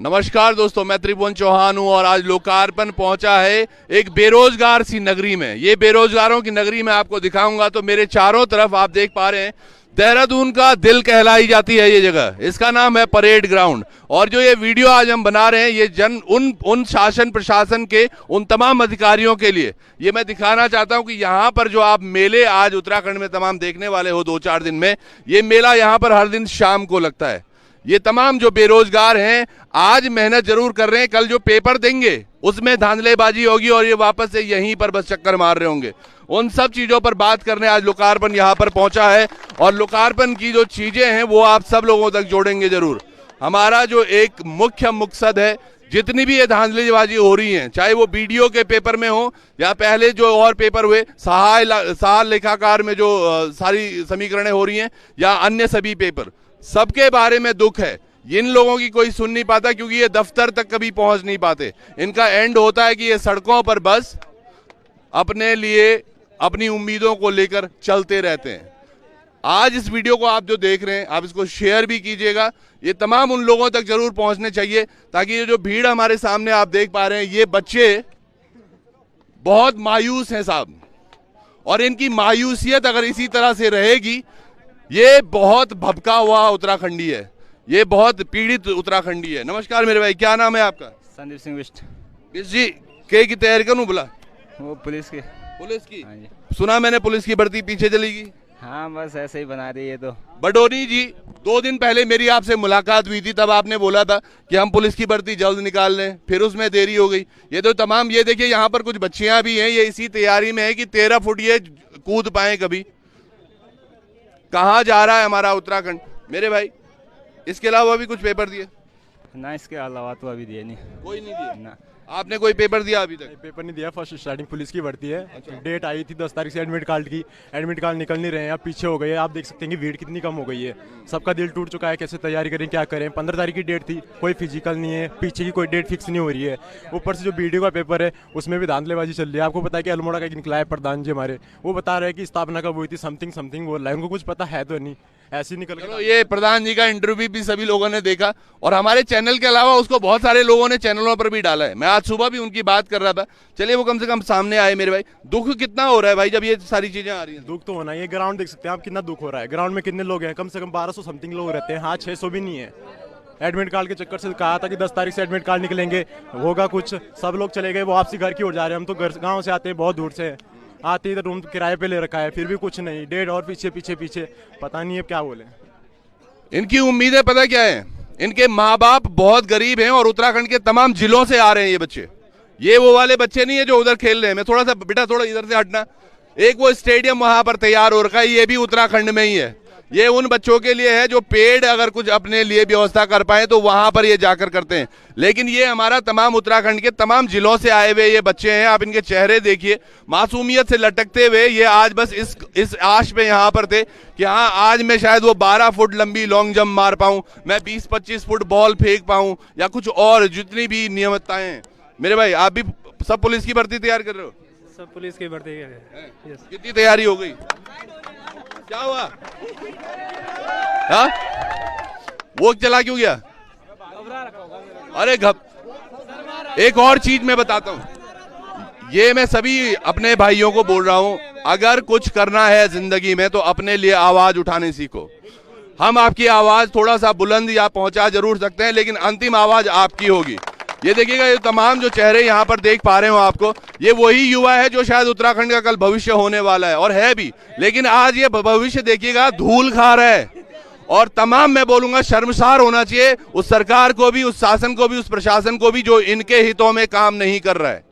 नमस्कार दोस्तों, मैं त्रिभुवन चौहान हूं और आज लोकार्पण पहुंचा है एक बेरोजगार सी नगरी में। ये बेरोजगारों की नगरी में आपको दिखाऊंगा। तो मेरे चारों तरफ आप देख पा रहे हैं, देहरादून का दिल कहलाई जाती है ये जगह। इसका नाम है परेड ग्राउंड। और जो ये वीडियो आज हम बना रहे हैं, ये उन शासन प्रशासन के उन तमाम अधिकारियों के लिए ये मैं दिखाना चाहता हूं कि यहाँ पर जो आप मेले आज उत्तराखंड में तमाम देखने वाले हो 2-4 दिन में, ये मेला यहाँ पर हर दिन शाम को लगता है। ये तमाम जो बेरोजगार हैं आज मेहनत जरूर कर रहे हैं, कल जो पेपर देंगे उसमें धांधलेबाजी होगी और ये वापस से यहीं पर बस चक्कर मार रहे होंगे। उन सब चीजों पर बात करने आज लोकार्पण यहाँ पर पहुंचा है और लोकार्पण की जो चीजें हैं वो आप सब लोगों तक जोड़ेंगे जरूर। हमारा जो एक मुख्य मकसद है, जितनी भी ये धांधलीबाजी हो रही है, चाहे वो बीडीओ के पेपर में हो या पहले जो और पेपर हुए सहाय लेखाकार में जो सारी समीकरणें हो रही हैं या अन्य सभी पेपर, सबके बारे में दुख है। इन लोगों की कोई सुन नहीं पाता क्योंकि ये दफ्तर तक कभी पहुंच नहीं पाते। इनका एंड होता है कि ये सड़कों पर बस अपने लिए अपनी उम्मीदों को लेकर चलते रहते हैं। आज इस वीडियो को आप जो देख रहे हैं, आप इसको शेयर भी कीजिएगा। ये तमाम उन लोगों तक जरूर पहुंचने चाहिए ताकि ये जो भीड़ हमारे सामने आप देख पा रहे हैं, ये बच्चे बहुत मायूस हैं साहब। और इनकी मायूसियत अगर इसी तरह से रहेगी, ये बहुत भबका हुआ उत्तराखंडी है, ये बहुत पीड़ित उत्तराखंडी है। नमस्कार मेरे भाई, क्या नाम है आपका? संदीप सिंह बिष्ट। बिष्ट जी, के की तैयारी करूं बोला? वो पुलिस की। पुलिस की? हाँ जी। सुना मैंने पुलिस की भर्ती पीछे चलेगी। हाँ बस ऐसे ही बना रही है। तो बडोनी जी, 2 दिन पहले मेरी आपसे मुलाकात हुई थी, तब आपने बोला था कि हम पुलिस की भर्ती जल्द निकाल लें, फिर उसमें देरी हो गई। ये तो तमाम, ये देखिए यहाँ पर कुछ बच्चियां भी हैं, ये इसी तैयारी में है कि 13 फुट ये कूद पाए कभी। कहाँ जा रहा है हमारा उत्तराखंड मेरे भाई? इसके अलावा भी कुछ पेपर दिए ना? इसके अलावा तो अभी दिए नहीं। कोई नहीं दिए ना। आपने कोई पेपर दिया अभी तक? पेपर नहीं दिया। फर्स्ट स्टार्टिंग पुलिस की भर्ती है। डेट आई थी 10 तारीख से एडमिट कार्ड की। एडमिट कार्ड निकल नहीं रहे हैं, अब पीछे हो गए हैं। आप देख सकते हैं कि भीड़ कितनी कम हो गई है। सबका दिल टूट चुका है, कैसे तैयारी करें, क्या करें। 15 तारीख की डेट थी, कोई फिजिकल नहीं है, पीछे की कोई डेट फिक्स नहीं हो रही है। ऊपर से जो बीडीओ का पेपर है उसमें भी धांधलेबाजी चल रही है। आपको पता है कि अल्मोड़ा का एक निकला है प्रधान जी हमारे, वो बता रहे हैं कि स्थापना कब हुई थी, समथिंग बोल रहा है। उनको कुछ पता है तो नहीं, ऐसे निकल चलो, ये प्रधान जी का इंटरव्यू भी सभी लोगों ने देखा और हमारे चैनल के अलावा उसको बहुत सारे लोगों ने चैनलों पर भी डाला है। मैं आज सुबह भी उनकी बात कर रहा था। चलिए, वो कम से कम सामने आए मेरे भाई। दुख कितना हो रहा है भाई जब ये सारी चीजें आ रही हैं? दुख तो होना ही है। ग्राउंड देख सकते हैं आप, कितना दुख हो रहा है। ग्राउंड में कितने लोग हैं? कम से कम 1200 समथिंग लोग रहते हैं। हाँ, 600 भी नहीं है। एडमिट कार्ड के चक्कर से कहा था कि 10 तारीख से एडमिट कार्ड निकलेंगे, होगा कुछ। सब लोग चले गए, वो आपसी घर की ओर जा रहे हैं। हम तो गाँव से आते हैं, बहुत दूर से आते ही, तो रूम किराए पे ले रखा है, फिर भी कुछ नहीं। डेढ़ और पीछे पता नहीं है क्या बोले। इनकी उम्मीदें पता क्या है? इनके माँ बाप बहुत गरीब हैं और उत्तराखंड के तमाम जिलों से आ रहे हैं ये बच्चे। ये वो वाले बच्चे नहीं है जो उधर खेल रहे हैं। मैं थोड़ा सा, बेटा थोड़ा इधर से हटना। एक वो स्टेडियम वहां पर तैयार हो रखा है, ये भी उत्तराखंड में ही है। ये उन बच्चों के लिए है जो पेड अगर कुछ अपने लिए व्यवस्था कर पाए तो वहां पर ये जाकर करते हैं। लेकिन ये हमारा तमाम उत्तराखंड के तमाम जिलों से आए हुए ये बच्चे हैं। आप इनके चेहरे देखिए, मासूमियत से लटकते हुए। ये आज बस इस आश पे यहाँ पर थे कि हाँ, आज मैं शायद वो 12 फुट लंबी लॉन्ग जंप मार पाऊं, मैं 20-25 फुट बॉल फेंक पाऊं, या कुछ और जितनी भी नियमितताएं हैं। मेरे भाई, आप भी सब पुलिस की भर्ती तैयार कर रहे हो? सब पुलिस की भर्ती है। कितनी तैयारी हो गई? क्या हुआ? हाँ, वो चला क्यों गया? अरे एक और चीज मैं बताता हूं, ये मैं सभी अपने भाइयों को बोल रहा हूं, अगर कुछ करना है जिंदगी में तो अपने लिए आवाज उठाने सीखो। हम आपकी आवाज थोड़ा सा बुलंद या पहुंचा जरूर सकते हैं, लेकिन अंतिम आवाज आपकी होगी। ये देखिएगा, ये तमाम जो चेहरे यहाँ पर देख पा रहे हो आपको, ये वही युवा है जो शायद उत्तराखंड का कल भविष्य होने वाला है, और है भी। लेकिन आज ये भविष्य देखिएगा धूल खा रहा है। और तमाम, मैं बोलूंगा, शर्मसार होना चाहिए उस सरकार को भी, उस शासन को भी, उस प्रशासन को भी जो इनके हितों में काम नहीं कर रहा है।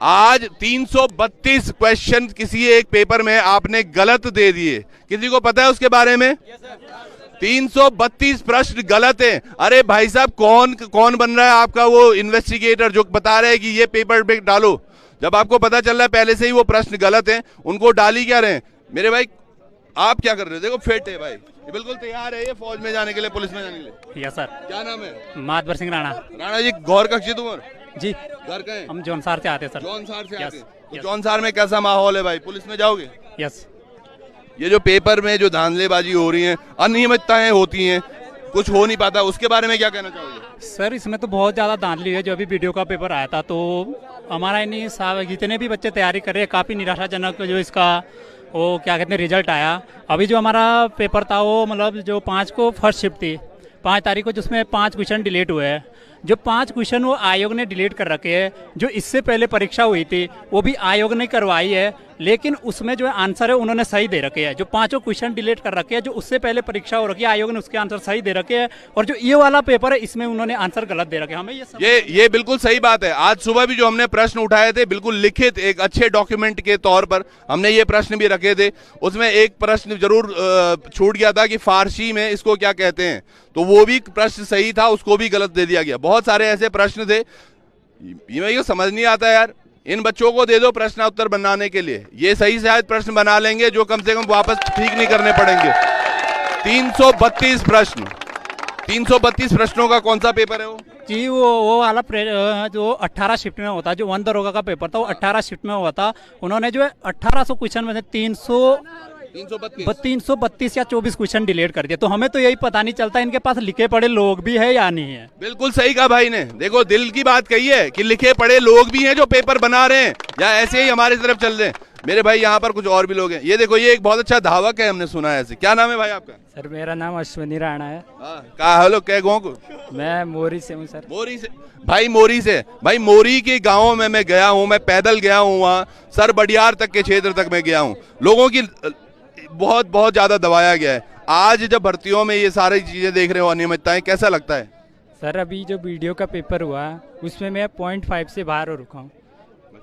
आज 332 क्वेश्चन किसी एक पेपर में आपने गलत दे दिए। किसी को पता है उसके बारे में? 332 प्रश्न गलत हैं। अरे भाई साहब, कौन बन रहा है आपका वो इन्वेस्टिगेटर जो बता रहे हैं कि ये पेपर पे डालो, जब आपको पता चल रहा है पहले से ही वो प्रश्न गलत हैं, उनको डाली क्या रहे हैं? मेरे भाई, आप क्या कर रहे हो? देखो, फिट है भाई, ये बिल्कुल तैयार है ये फौज में जाने के लिए, पुलिस में जाने के लिए। Yes sir. क्या नाम है? मातबर सिंह राणा। राणा जी, गौर कक्षी तुम जी। घर का है? हम जौनसार से आते हैं सर। जौनसार से आते हैं। तो यस। जौनसार में कैसा माहौल है भाई? पुलिस में जाओगे? यस। ये जो पेपर में जो धांधलेबाजी हो रही है, अनियमितताएं होती हैं, कुछ हो नहीं पाता, उसके बारे में क्या कहना चाहोगे? सर इसमें तो बहुत ज़्यादा धांधली है। जो अभी वीडियो का पेपर आया था तो हमारा इन्हीं जितने भी बच्चे तैयारी कर रहे हैं काफ़ी निराशाजनक जो इसका वो क्या कहते हैं रिजल्ट आया। अभी जो हमारा पेपर था वो मतलब जो 5 को फर्स्ट शिफ्ट थी 5 तारीख को, जिसमें 5 क्वेश्चन डिलीट हुए हैं। जो 5 क्वेश्चन वो आयोग ने डिलीट कर रखे हैं। जो इससे पहले परीक्षा हुई थी वो भी आयोग ने करवाई है, लेकिन उसमें जो आंसर है उन्होंने सही दे रखे हैं। जो 5 क्वेश्चन डिलीट कर रखे हैं जो उससे पहले परीक्षा हो रखी है आयोग ने उसके आंसर सही दे रखे हैं, और जो ये वाला पेपर है इसमें उन्होंने आंसर गलत दे रखे हैं। हमें ये बिल्कुल सही बात है। आज सुबह भी जो हमने प्रश्न उठाए थे बिल्कुल लिखित एक अच्छे डॉक्यूमेंट के तौर पर हमने ये प्रश्न भी रखे थे। उसमें एक प्रश्न जरूर छूट गया था कि फारसी में इसको क्या कहते हैं, तो वो भी प्रश्न सही था, उसको भी गलत दे दिया गया। बहुत सारे ऐसे प्रश्न थे, ये समझ नहीं आता यार। इन बच्चों को दे दो प्रश्न उत्तर बनाने के लिए, ये सही शायद प्रश्न बना लेंगे जो कम से कम वापस ठीक नहीं करने पड़ेंगे। 332 प्रश्न, 332 प्रश्नों का कौन सा पेपर है वो? जी वो वाला जो 18 शिफ्ट में होता, जो 1 दरोगा का पेपर था वो 18 शिफ्ट में हुआ था। उन्होंने जो है 1800 क्वेश्चन में से 332 या 24 क्वेश्चन डिलीट कर दिया। तो हमें तो यही पता नहीं चलता इनके पास लिखे पढ़े लोग भी है या नहीं है। बिल्कुल सही कहा भाई ने, देखो दिल की बात कही है कि लिखे पढ़े लोग भी हैं जो पेपर बना रहे हैं, या ऐसे ही हमारी तरफ चल रहे हैं। मेरे भाई यहाँ पर कुछ और भी लोग हैं। ये देखो ये एक बहुत अच्छा धावक है, हमने सुना है ऐसे। क्या नाम है भाई आपका? सर मेरा नाम अश्विनी राणा है। कहा हेलो कै गाँव को? मैं मोरी से हूँ सर। मोरी से? भाई मोरी से, भाई मोरी के गाँव में मैं गया हूँ, मैं पैदल गया हूँ, वहाँ सर बडियार तक के क्षेत्र तक मैं गया हूँ। लोगों की बहुत ज्यादा दबाया गया है। आज जब भर्तियों में ये सारी चीजें देख रहे हो अनियमितताएं, कैसा लगता है? सर अभी जो वीडियो का पेपर हुआ उसमें मैं 0.5 से बाहर हो रुका हूँ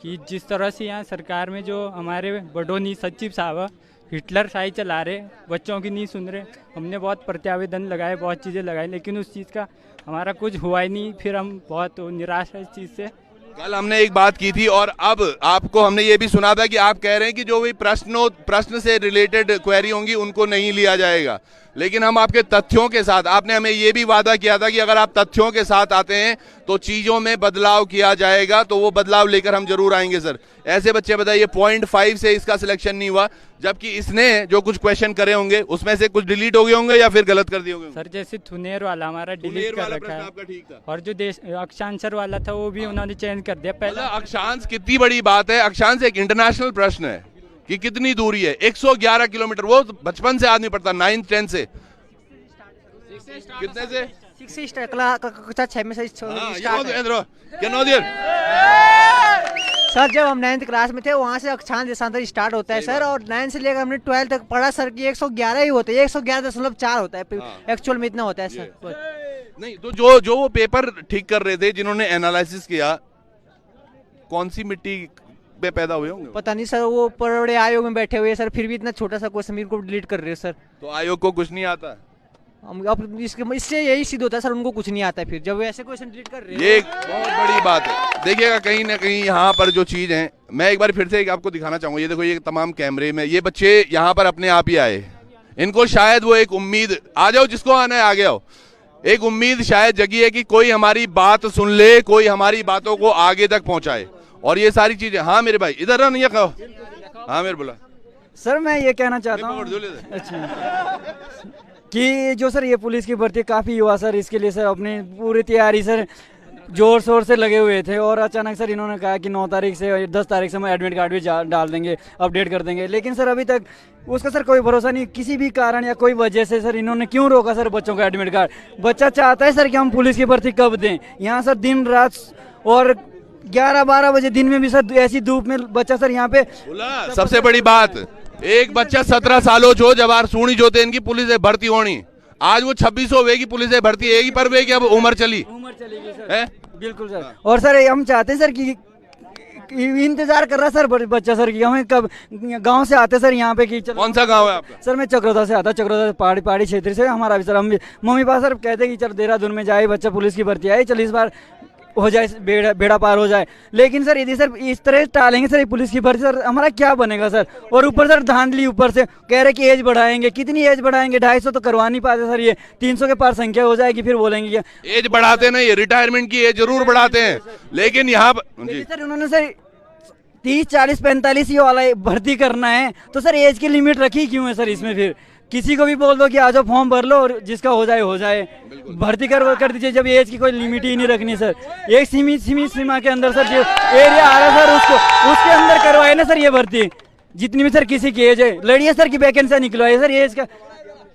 कि जिस तरह से यहाँ सरकार में जो हमारे बडोनी सचिव साहब हिटलर शाही चला रहे, बच्चों की नहीं सुन रहे। हमने बहुत प्रत्यावेदन लगाए, बहुत चीज़ें लगाई, लेकिन उस चीज़ का हमारा कुछ हुआ ही नहीं। फिर हम बहुत निराश है इस चीज़ से। कल हमने एक बात की थी और अब आपको हमने ये भी सुना था कि आप कह रहे हैं कि जो भी प्रश्न से रिलेटेड क्वेरी होंगी उनको नहीं लिया जाएगा, लेकिन हम आपके तथ्यों के साथ, आपने हमें ये भी वादा किया था कि अगर आप तथ्यों के साथ आते हैं तो चीजों में बदलाव किया जाएगा, तो वो बदलाव लेकर हम जरूर आएंगे सर। ऐसे बच्चे बताइए 0.5 से इसका सिलेक्शन नहीं हुआ, जबकि इसने जो कुछ क्वेश्चन करे होंगे उसमें से कुछ डिलीट हो गए होंगे या फिर गलत कर दिए होंगे। सर जैसे थुनेर वाला हमारा डिलीट कर रखा है, आपका ठीक था। और जो अक्षांशर वाला था वो भी उन्होंने चेंज कर दिया। पहले अक्षांश कितनी बड़ी बात है। अक्षांश एक इंटरनेशनल प्रश्न है कि कितनी दूरी है, 111 किलोमीटर। वो बचपन से आदमी पढ़ता, 9th 10th से, कितने से? 6 कक्षा 6 में से सर जब हम 9th क्लास में थे वहाँ से अक्षांश देशांतर स्टार्ट होता है सर, और 9 से लेकर हमने 12 तक पढ़ा सर कि 111 ही होता है, 111.4 होता है एक्चुअल में इतना होता है सर। नहीं तो जो वो पेपर ठीक कर रहे थे, जिन्होंने एनालिसिस किया, कौन सी मिट्टी पे पैदा हुए होंगे? पता नहीं सर, वो बड़े आयोग में बैठे हुए सर, फिर भी इतना छोटा सा क्वेश्चन को डिलीट कर रहे हैं सर। तो आयोग को कुछ नहीं आता? अब इससे यही सिद्ध होता है सर, उनको कुछ नहीं आता है फिर जब ऐसे क्वेश्चन डिलीट कर रहे हैं। ये एक बहुत बड़ी बात है। देखिएगा कहीं ना कहीं यहाँ पर जो चीज है, मैं एक बार फिर से आपको दिखाना चाहूंगा। ये देखो ये तमाम कैमरे में ये बच्चे यहाँ पर अपने आप ही आए। इनको शायद वो एक उम्मीद, आ जाओ जिसको आना है आगे आओ, एक उम्मीद शायद जगी है कि कोई हमारी बात सुन ले, कोई हमारी बातों को आगे तक पहुंचाए, और ये सारी चीजें। हाँ मेरे भाई इधर नहीं कहो। हाँ मेरे बोला सर मैं ये कहना चाहता हूँ कि जो सर ये पुलिस की भर्ती काफ़ी हुआ सर, इसके लिए सर अपनी पूरी तैयारी सर जोर शोर से लगे हुए थे, और अचानक सर इन्होंने कहा कि 9 तारीख से 10 तारीख से हम एडमिट कार्ड भी डाल देंगे, अपडेट कर देंगे। लेकिन सर अभी तक उसका सर कोई भरोसा नहीं, किसी भी कारण या कोई वजह से सर इन्होंने क्यों रोका सर बच्चों का एडमिट कार्ड। बच्चा चाहता है सर कि हम पुलिस की भर्ती कब दें। यहाँ सर दिन रात और 11-12 बजे दिन में भी सर ऐसी धूप में बच्चा सर यहाँ पे। सबसे बड़ी बात, एक बच्चा 17 सालों जो जवार सुनी जोते इनकी पुलिस भर्ती होनी, आज वो 26 होगी पुलिस भर्ती है पर वे की अब उम्र चलेगी सर। बिल्कुल सर। और सर हम चाहते हैं सर कि इंतजार कर रहा सर बच्चा सर की हमें कब गांव से आते सर यहाँ पे कि कौन सा गांव है आपका? सर मैं चक्रोदा से आता, चक्रोदा पहाड़ी क्षेत्र से हमारा भी सर। हम मम्मी पापा सर कहते हैं कि चल देहरादून में जाए बच्चा, पुलिस की भर्ती आए, चल इस बार हो जाए, बेड़ा पार हो जाए। लेकिन सर यदि सर इस तरह टालेंगे सर पुलिस की भर्ती, सर हमारा क्या बनेगा सर। और ऊपर सर धांधली, ऊपर से कह रहे कि एज बढ़ाएंगे, कितनी एज बढ़ाएंगे? 250 तो करवा नहीं पाते सर, ये 300 के पार संख्या हो जाएगी, फिर बोलेंगे क्या एज बढ़ाते नहीं, रिटायरमेंट की एज जरूर बढ़ाते हैं, लेकिन यहाँ सर उन्होंने सर 30, 40, 45 ये वाला भर्ती करना है, तो सर एज की लिमिट रखी क्यों है सर इसमें? फिर किसी को भी बोल दो कि आ जाओ फॉर्म भर लो और जिसका हो जाए भर्ती कर दीजिए। जब एज की कोई लिमिट ही नहीं रखनी सर, एक सीमित सीमा के अंदर सर जो एरिया आ रहा है सर उसके अंदर करवाए ना सर ये भर्ती, जितनी भी सर किसी की एज है लड़िए सर की वैकेंसी निकलवाए सर एज का।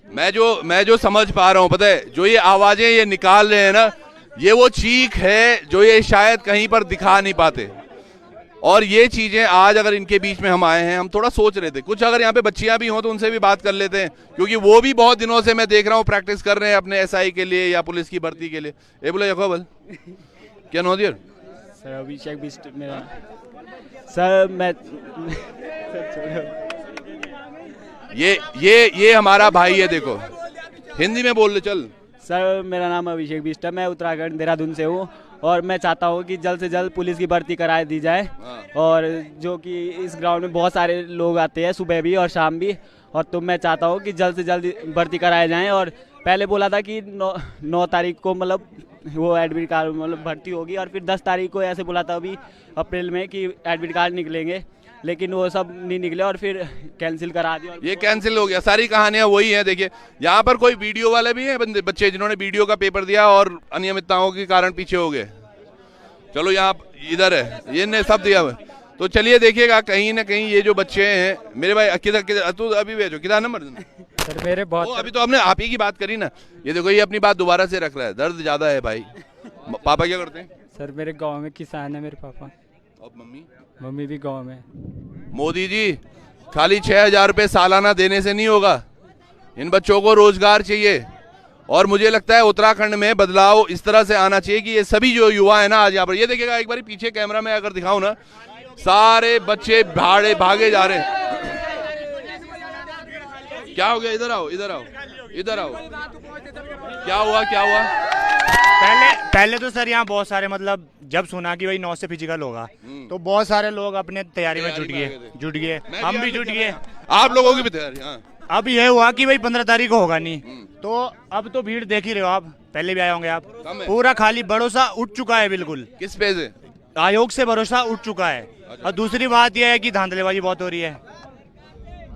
मैं जो समझ पा रहा हूँ, पता है जो ये आवाजें ये निकाल रहे हैं ना, ये वो चीख है जो ये शायद कहीं पर दिखा नहीं पाते। और ये चीजें आज अगर इनके बीच में हम आए हैं, हम थोड़ा सोच रहे थे कुछ अगर यहाँ पे बच्चियां भी हों तो उनसे भी बात कर लेते हैं, क्योंकि वो भी बहुत दिनों से मैं देख रहा हूँ प्रैक्टिस कर रहे हैं अपने एसआई के लिए या पुलिस की भर्ती के लिए। ए बोले यकोबल क्या नो दियर सर अभिषेक बिस्ट मेरा सर मैं ये हमारा भाई है, देखो हिंदी में बोल ले चल। सर मेरा नाम अभिषेक बिस्ट है, मैं उत्तराखंड देहरादून से हूँ और मैं चाहता हूँ कि जल्द से जल्द पुलिस की भर्ती करा दी जाए। और जो कि इस ग्राउंड में बहुत सारे लोग आते हैं सुबह भी और शाम भी, और तो मैं चाहता हूँ कि जल्द से जल्द भर्ती कराए जाएं। और पहले बोला था कि 9 तारीख को मतलब वो एडमिट कार्ड मतलब भर्ती होगी, और फिर 10 तारीख को ऐसे बोला था अभी अप्रैल में कि एडमिट कार्ड निकलेंगे, लेकिन वो सब नहीं निकले और फिर कैंसिल करा दिया। ये कैंसिल हो गया, सारी कहानियां वही हैं। देखिए यहाँ पर कोई वीडियो वाले भी हैं बच्चे जिन्होंने वीडियो का पेपर दिया और अनियमितताओं के कारण पीछे हो गए। चलो यहाँ इधर है, ये ने सब दिया हुआ। तो चलिए देखिएगा कहीं ना कहीं ये जो बच्चे हैं मेरे भाई किधर तू अभी भेजो किधर नंबर सर मेरे बहुत अभी तो हमने आप ही की बात करी ना। ये देखो ये अपनी बात दोबारा से रख रहा है, दर्द ज्यादा है भाई। पापा क्या करते हैं? सर मेरे गांव में किसान है मेरे पापा। और मम्मी भी गांव में। मोदी जी खाली 6,000 रुपए सालाना देने से नहीं होगा, इन बच्चों को रोजगार चाहिए। और मुझे लगता है उत्तराखंड में बदलाव इस तरह से आना चाहिए कि ये सभी जो युवा है ना आज यहाँ पर, ये देखिएगा एक बार पीछे कैमरा में अगर दिखाऊं ना, सारे बच्चे भागे जा रहे हैं। क्या हो गया? इधर आओ क्या हुआ पहले तो सर यहाँ बहुत सारे मतलब जब सुना कि भाई 9 से फिजिकल होगा तो बहुत सारे लोग अपने तैयारी में जुट गए, हम भी जुट गए, आप लोगों की भी तैयारी। हाँ। अब ये हुआ कि भाई 15 तारीख को होगा नहीं, तो अब तो भीड़ देख ही रहे हो आप, पहले भी आए होंगे आप, पूरा खाली भरोसा उठ चुका है बिल्कुल। किस पे से? आयोग से भरोसा उठ चुका है। और दूसरी बात यह है कि धांधलेबाजी बहुत हो रही है,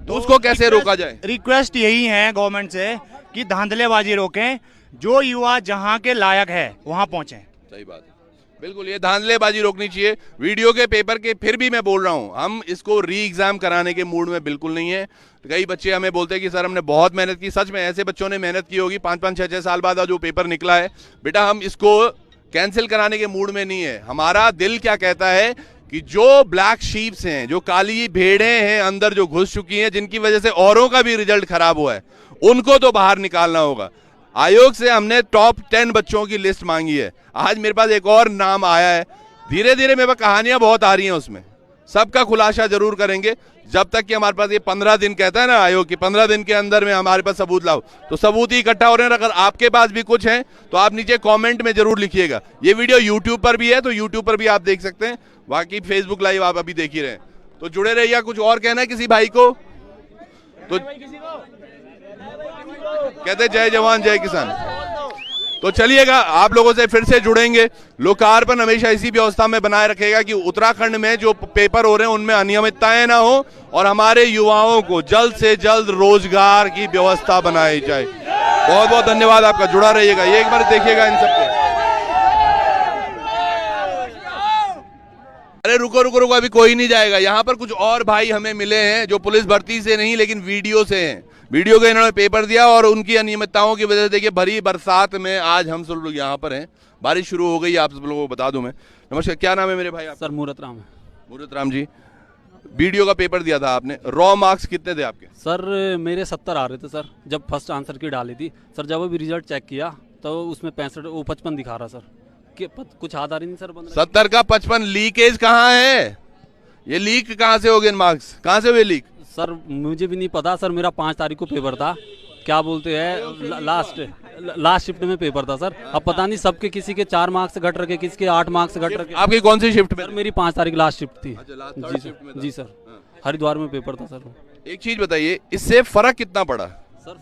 तो उसको कैसे रोका जाए? रिक्वेस्ट यही है गवर्नमेंट से कि धांधलेबाजी रोकें, जो युवा जहां के लायक है वहां पहुंचे। सही बात है, बिल्कुल ये धांधलेबाजी रोकनी चाहिए। वीडियो के पेपर के फिर भी मैं बोल रहा हूं, हम इसको री एग्जाम कराने के मूड में बिल्कुल नहीं है। कई बच्चे हमें बोलते हैं कि सर हमने बहुत मेहनत की, सच में ऐसे बच्चों ने मेहनत की होगी, 5-5, 6-6 साल बाद जो पेपर निकला है, बेटा हम इसको कैंसिल कराने के मूड में नहीं है। हमारा दिल क्या कहता है कि जो ब्लैक शीप्स हैं, जो काली भेड़ें हैं अंदर जो घुस चुकी हैं, जिनकी वजह से औरों का भी रिजल्ट खराब हुआ है, उनको तो बाहर निकालना होगा। आयोग से हमने टॉप 10 बच्चों की लिस्ट मांगी है, आज मेरे पास एक और नाम आया है। धीरे धीरे मेरे पास कहानियां बहुत आ रही हैं, उसमें सबका खुलासा जरूर करेंगे, जब तक कि हमारे पास ये 15 दिन कहता है ना आयोग की, 15 दिन के अंदर में हमारे पास सबूत लाओ। तो सबूत ही इकट्ठा हो रहे हैं। अगर आपके पास भी कुछ है तो आप नीचे कमेंट में जरूर लिखिएगा। ये वीडियो यूट्यूब पर भी है, तो यूट्यूब पर भी आप देख सकते हैं, बाकी फेसबुक लाइव आप अभी देख ही रहे हैं, तो जुड़े रहिए। कुछ और कहना है किसी भाई को? तो कहते जय जवान जय किसान। तो चलिएगा आप लोगों से फिर से जुड़ेंगे। लोकार्पण हमेशा इसी व्यवस्था में बनाए रखेगा कि उत्तराखंड में जो पेपर हो रहे हैं उनमें अनियमितताएं ना हो और हमारे युवाओं को जल्द से जल्द रोजगार की व्यवस्था बनाई जाए। बहुत बहुत धन्यवाद आपका, जुड़ा रहिएगा। ये एक बार देखिएगा इन सबको। अरे रुको रुको रुको, अभी कोई नहीं जाएगा। यहाँ पर कुछ और भाई हमें मिले हैं जो पुलिस भर्ती से नहीं लेकिन वीडियो से हैं। वीडियो का इन्होंने पेपर दिया और उनकी अनियमितताओं की वजह से देखिए भरी बरसात में आज हम सब लोग यहाँ पर हैं। बारिश शुरू हो गई, आप सब लोगों को बता दूं मैं। नमस्कार, क्या नाम है मेरे भाई? सर मूरत राम है। मूरत राम जी, वीडियो का पेपर दिया था आपने, रॉ मार्क्स कितने थे आपके? सर मेरे 70 आ रहे थे सर, जब फर्स्ट आंसर की डाली थी सर। जब अभी रिजल्ट चेक किया तो उसमें 55 दिखा रहा सर, कि कुछ आधार ही नहीं सर। 70 का 55 लीकेज कहाँ है? ये लीक कहाँ से हो गए मार्क्स? कहाँ से हुए लीक? सर मुझे भी नहीं पता सर, मेरा 5 तारीख को पेपर था, क्या बोलते हैं लास्ट शिफ्ट में पेपर था सर। अब पता नहीं सबके, किसी के 4 मार्क्स घट रखे, किसी के 8 मार्क्स घट रखे। आपकी कौन सी शिफ्ट में? सर मेरी 5 तारीख लास्ट शिफ्ट थी। जी सर, जी सर, हरिद्वार में पेपर था सर। एक चीज बताइए, इससे फर्क कितना पड़ा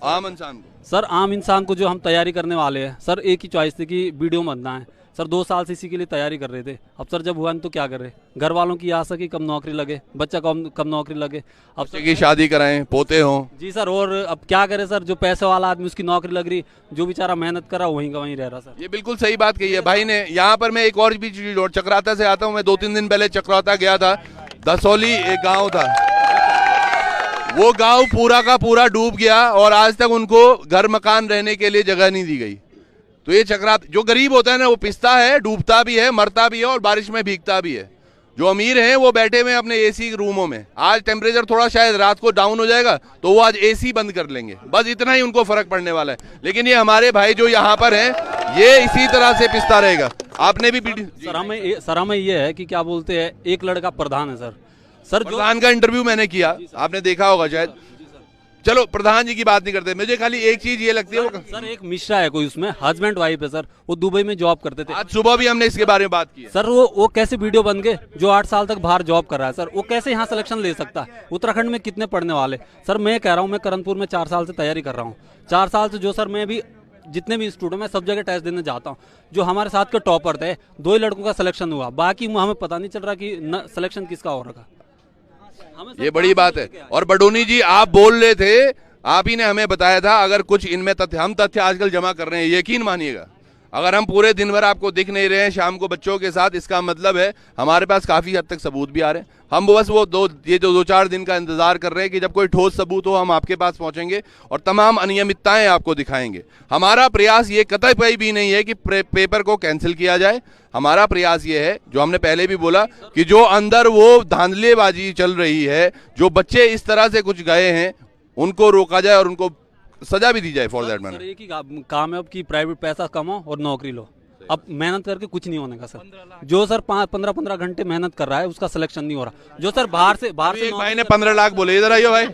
आम इंसान को? सर आम इंसान को जो हम तैयारी करने वाले हैं सर, एक ही चॉइस थी कि वीडियो बनना है सर 2 साल से इसी के लिए तैयारी कर रहे थे। अब सर जब हुआ नहीं तो क्या कर रहे, घर वालों की आशा की कब नौकरी लगे, बच्चा कब नौकरी लगे। अब बच्चे की शादी कराएं, पोते हों। जी सर, और अब क्या करे सर, जो पैसे वाला आदमी उसकी नौकरी लग रही, जो बेचारा मेहनत कर रहा वहीं का वहीं रह रहा सर। ये बिल्कुल सही बात कही है भाई ने। यहाँ पर मैं एक और भी चीज और, चक्राता से आता हूँ मैं, 2-3 दिन पहले चक्राता गया था। दसौली एक गांव था, वो गांव पूरा का पूरा डूब गया और आज तक उनको घर मकान रहने के लिए जगह नहीं दी गई। तो ये चक्रात, जो गरीब होता है ना वो पिसता है, डूबता भी है, मरता भी है और बारिश में भीगता भी है। जो अमीर हैं वो बैठे हुए अपने एसी रूमों में। आज टेम्परेचर थोड़ा शायद रात को डाउन हो जाएगा तो वो आज एसी बंद कर लेंगे, बस इतना ही उनको फर्क पड़ने वाला है। लेकिन ये हमारे भाई जो यहाँ पर हैं ये इसी तरह से पिसता रहेगा। आपने भी सर हमें ये है कि क्या बोलते हैं, एक लड़का प्रधान है सर जो प्रधान का इंटरव्यू मैंने किया, आपने देखा होगा शायद। चलो प्रधान जी की बात नहीं करते, मुझे खाली एक चीज ये लगती है वो सर एक मिश्रा है कोई उसमें, हस्बैंड वाइफ है सर, वो दुबई में जॉब करते थे। आज सुबह भी हमने इसके बारे में बात की है। सर वो कैसे वीडियो बन गए, जो 8 साल तक बाहर जॉब कर रहा है सर, वो कैसे यहाँ सिलेक्शन ले सकता है। उत्तराखंड में कितने पढ़ने वाले सर, मैं कह रहा हूँ, मैं करणपुर में 4 साल से तैयारी कर रहा हूँ। 4 साल से जो सर मैं भी जितने भी इंस्टीट्यूट में सब जगह टेस्ट देने जाता हूँ, जो हमारे साथ के टॉपर थे 2 ही लड़कों का सिलेक्शन हुआ, बाकी हमें पता नहीं चल रहा कि सिलेक्शन किसका हो रखा। ये बड़ी बात है। और बडोनी जी आप बोल रहे थे, आप ही ने हमें बताया था, अगर कुछ इनमें तथ्य, हम तथ्य आजकल जमा कर रहे हैं, यकीन मानिएगा अगर हम पूरे दिन भर आपको दिख नहीं रहे हैं शाम को बच्चों के साथ, इसका मतलब है हमारे पास काफी हद तक सबूत भी आ रहे हैं। हम बस वो 2-4 दिन का इंतजार कर रहे हैं कि जब कोई ठोस सबूत हो हम आपके पास पहुंचेंगे और तमाम अनियमितताएं आपको दिखाएंगे। हमारा प्रयास ये कतई भी नहीं है कि पेपर को कैंसिल किया जाए। हमारा प्रयास ये है, जो हमने पहले भी बोला, कि जो अंदर वो धांधलेबाजी चल रही है, जो बच्चे इस तरह से कुछ गए हैं उनको रोका जाए और उनको सजा भी दी जाए फॉर दैट मैटर। एक ही काम है अब कि प्राइवेट पैसा कमाओ और नौकरी लो। अब मेहनत करके कुछ नहीं होने का सर। जो सर 15-15 घंटे मेहनत कर रहा है उसका सिलेक्शन नहीं हो रहा। जो सर बाहर से एक भाई ने 15 लाख बोले, इधर आइयो भाई,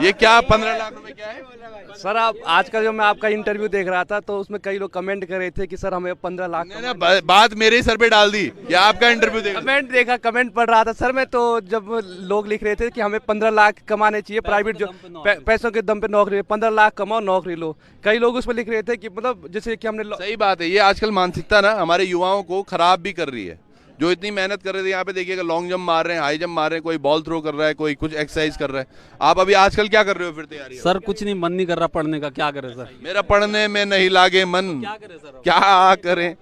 ये क्या 15 लाख रुपए क्या है सर? आप आज का जो मैं आपका इंटरव्यू देख रहा था तो उसमें कई लोग कमेंट कर रहे थे कि सर हमें 15 लाख। बात मेरे ही सर पे डाल दी, या आपका इंटरव्यू देखा? कमेंट पढ़ रहा था सर मैं, तो जब लोग लिख रहे थे कि हमें 15 लाख कमाने चाहिए, प्राइवेट जो पैसों के दम पे नौकरी, 15 लाख कमाओ नौकरी लो। कई लोग उसमें लिख रहे थे कि मतलब जैसे कि हमने। सही बात है, ये आजकल मानसिकता ना हमारे युवाओं को खराब भी कर रही है। जो इतनी मेहनत कर रहे थे, यहाँ पे देखिएगा लॉन्ग जंप मार रहे हैं, हाई जंप मार रहे हैं, कोई बॉल थ्रो कर रहा है, कोई कुछ एक्सरसाइज कर रहा है। आप अभी आजकल क्या कर रहे हो फिर तैयारी? सर कुछ नहीं, मन नहीं कर रहा पढ़ने का, क्या करें सर? मेरा पढ़ने में नहीं लागे मन, क्या करें सर? क्या करें?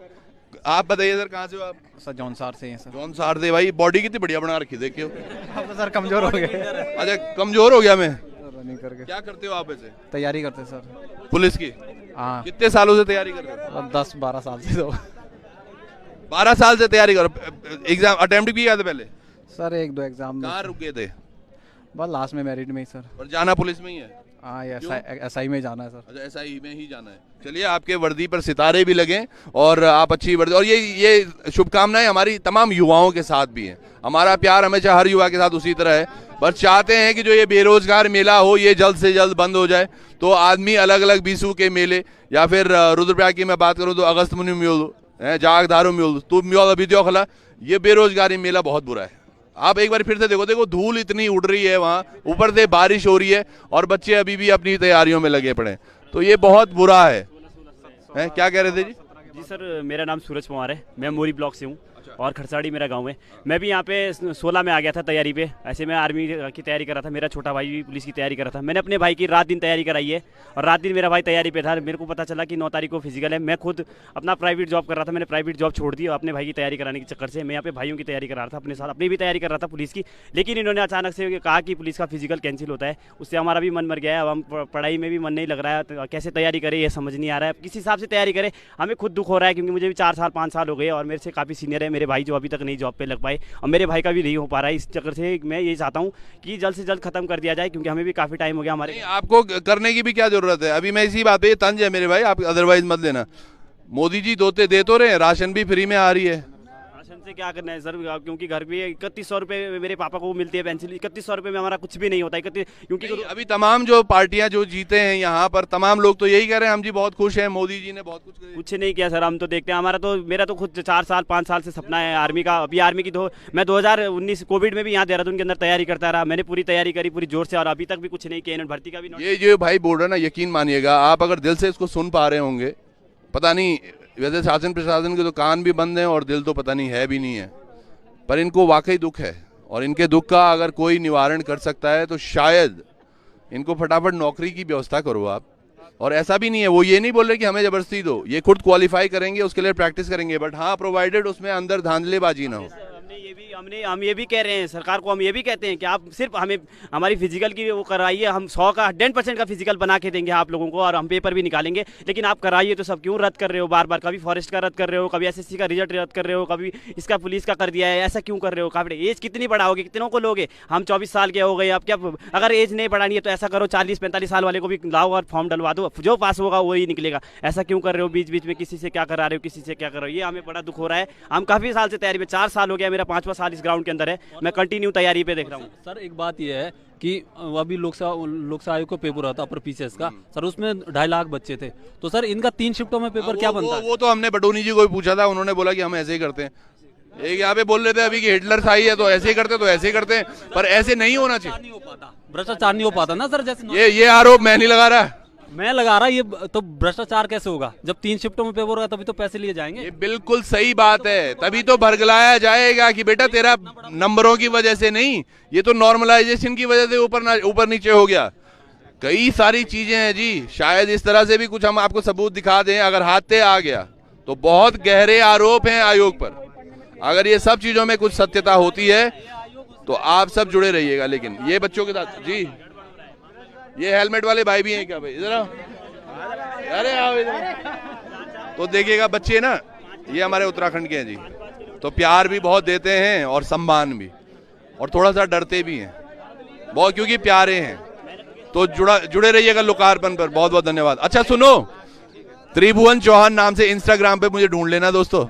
आप बताइए सर, कहाँ से हो आप? सर जौनसार से हैं सर। जौनसार से। भाई बॉडी कितनी बढ़िया बना रखी, देखियो। अब तो सर कमजोर हो गए। अच्छा कमजोर हो गया मैं? रनिंग करके। क्या करते हो आप ऐसे? तैयारी करते सर पुलिस की? हाँ। कितने सालों से तैयारी कर रहे हो? 10-12 साल से। तो 12 साल से तैयारी करो। एग्जाम अटेम्प्ट भी किया था पहले? Sir 1-2 exam. कहाँ रुक गए थे? बस लास्ट में मेरिट में ही सर। और जाना पुलिस में ही है? हाँ SI में जाना है सर। अच्छा SI में ही जाना है। चलिए, आपके वर्दी पर सितारे भी लगे और आप अच्छी वर्दी, और ये शुभकामनाएं हमारी तमाम युवाओं के साथ भी हैं। हमारा प्यार हमेशा हर युवा के साथ उसी तरह है। बस चाहते हैं कि जो ये बेरोजगार मेला हो ये जल्द से जल्द बंद हो जाए, तो आदमी अलग अलग बीसू के मेले, या फिर रुद्रप्रयाग की मैं बात करूँ तो अगस्त मुनि म्यूल है, जाग दारू म्यूल, तू म्यूल अभी तो खला, ये बेरोजगारी मेला बहुत बुरा है। आप एक बार फिर से देखो धूल इतनी उड़ रही है वहाँ, ऊपर से बारिश हो रही है और बच्चे अभी भी अपनी तैयारियों में लगे पड़े, तो ये बहुत बुरा है। क्या कह रहे थे जी? जी सर, मेरा नाम सूरज कुमार है, मैं मोरी ब्लॉक से हूँ और खरसाड़ी मेरा गांव है। मैं भी यहाँ पे 16 में आ गया था तैयारी पे। ऐसे मैं आर्मी की तैयारी कर रहा था, मेरा छोटा भाई भी पुलिस की तैयारी कर रहा था। मैंने अपने भाई की रात दिन तैयारी कराई है और रात दिन मेरा भाई तैयारी पे था। मेरे को पता चला कि 9 तारीख को फिजिकल है। मैं खुद अपना प्राइवेट जॉब कर रहा था, मैंने प्राइवेट जॉब छोड़ दी अपने भाई की तैयारी कराने के चक्कर से। मैं यहाँ पे भाइयों की तैयारी कर रहा था, अपने साथ अपनी भी तैयारी कर रहा था पुलिस की, लेकिन इन्होंने अचानक से कहा कि पुलिस का फिजिकल कैंसिल होता है। उससे हमारा भी मन मर गया है। अब हम पढ़ाई में भी मन नहीं लग रहा है, कैसे तैयारी करें ये समझ नहीं आ रहा है। किस हिसाब से तैयारी करें, हमें खुद दुख हो रहा है, क्योंकि मुझे भी 4-5 साल हो गए और मेरे से काफ़ी सीनियर है मेरे भाई जो अभी तक नहीं जॉब पे लग पाए, और मेरे भाई का भी नहीं हो पा रहा है। इस चक्कर से मैं यही चाहता हूँ कि जल्द से जल्द खत्म कर दिया जाए, क्योंकि हमें भी काफी टाइम हो गया। हमारे आपको करने की भी क्या जरूरत है? अभी मैं इसी बात पे, तंज है मेरे भाई, आप अदरवाइज मत लेना। मोदी जी दे तो रहे, राशन भी फ्री में आ रही है। राशन से क्या करना है सर, क्योंकि घर पे 3100 रुपये मेरे पापा को मिलती है पेंसिल। 3100 रुपये में हमारा कुछ भी नहीं होता है, क्योंकि अभी तमाम जो पार्टियां जो जीते हैं यहाँ पर, तमाम लोग तो यही कह रहे हैं हम जी बहुत खुश हैं, मोदी जी ने बहुत कुछ नहीं किया सर। हम तो देखते हैं, मेरा तो खुद 4-5 साल से सपना है आर्मी का। अभी आर्मी की मैं 2019 कोविड में भी यहाँ देहरादून के अंदर तैयारी करता रहा। मैंने पूरी तैयारी करी पूरी जोर से, और अभी तक भी कुछ नहीं किया। भर्ती का भी ये जो भाई बोल रहे ना, यकीन मानिएगा, आप अगर दिल से इसको सुन पा रहे होंगे, पता नहीं वैसे शासन प्रशासन के तो कान भी बंद हैं और दिल तो पता नहीं है भी नहीं है, पर इनको वाकई दुख है और इनके दुख का अगर कोई निवारण कर सकता है तो शायद इनको फटाफट नौकरी की व्यवस्था करो आप। और ऐसा भी नहीं है, वो ये नहीं बोल रहे कि हमें जबरदस्ती दो, ये खुद क्वालिफाई करेंगे, उसके लिए प्रैक्टिस करेंगे, बट हाँ प्रोवाइडेड उसमें अंदर धांधलेबाजी ना हो। हम ये भी कह रहे हैं सरकार को, हम ये भी कहते हैं कि आप सिर्फ हमें हमारी फिजिकल की वो कराइए, हम 100 का 100% का फिजिकल बना के देंगे आप लोगों को और हम पेपर भी निकालेंगे, लेकिन आप कराइए तो सब क्यों रद्द कर रहे हो बार बार? कभी फॉरेस्ट का रद्द कर रहे हो, कभी SSC का रिजल्ट रद्द कर रहे हो, कभी इसका पुलिस का कर दिया है, ऐसा क्यों कर रहे हो? काफी एज कितनी बढ़ाओगे, कितनों को लोगे? हम 24 साल के हो गए, अब क्या अगर एज नहीं बढ़ानी है तो ऐसा करो 40-45 साल वाले को भी लाओ और फॉर्म डलवा दो, जो पास होगा वही निकलेगा। ऐसा क्यों कर रहे हो? बीच बीच में किसी से क्या करा रहे हो, किसी से क्या कर रहे हो, ये हमें बड़ा दुख हो रहा है। हम काफी साल से तैयारी में, 4 साल हो गया, मेरा 5वां साल इस ग्राउंड के अंदर है, मैं कंटिन्यू तैयारी पे देख रहा हूँ। सर एक बात यह है कि अभी लोकसेवा आयोग का पेपर हुआ था अपर पीसीएस का, सर उसमें 2.5 लाख बच्चे थे, तो सर इनका 3 शिफ्टों में पेपर क्या बनता है? वो तो हमने बडोनी जी को भी पूछा था, उन्होंने बोला कि हम ऐसे ही करते हैं। एक यहाँ पे बोल रहे थे अभी कि हिटलर सही है तो ऐसे ही करते, तो ऐसे ही करते हैं, पर ऐसे नहीं होना चाहिए। भ्रष्टाचार नहीं हो पाता ना सर, जैसे ये आरोप मैं नहीं लगा रहा, मैं लगा रहा, ये तो भ्रष्टाचार कैसे होगा? जब 3 शिफ्टों में पेपर होगा तभी तो पैसे लिए जाएंगे। ये बिल्कुल सही बात है, तभी तो भरगलाया जाएगा कि बेटा तेरा नंबरों की वजह से नहीं, ये तो नॉर्मलाइजेशन की वजह से ऊपर नीचे हो गया। कई सारी चीजें हैं जी, शायद इस तरह से भी कुछ हम आपको सबूत दिखा दें। अगर हाथे आ गया तो बहुत गहरे आरोप हैं आयोग पर, अगर ये सब चीजों में कुछ सत्यता होती है तो आप सब जुड़े रहिएगा। लेकिन ये बच्चों के साथ जी, ये हेलमेट वाले भाई भी हैं क्या भाई? इधर आओ, अरे आओ इधर। तो देखिएगा बच्चे ना, ये हमारे उत्तराखंड के हैं जी, तो प्यार भी बहुत देते हैं और सम्मान भी, और थोड़ा सा डरते भी हैं बहुत, क्योंकि प्यारे हैं। तो जुड़े रहिएगा लोकार्पण पर। बहुत बहुत धन्यवाद। अच्छा सुनो, त्रिभुवन चौहान नाम से इंस्टाग्राम पे मुझे ढूंढ लेना दोस्तों।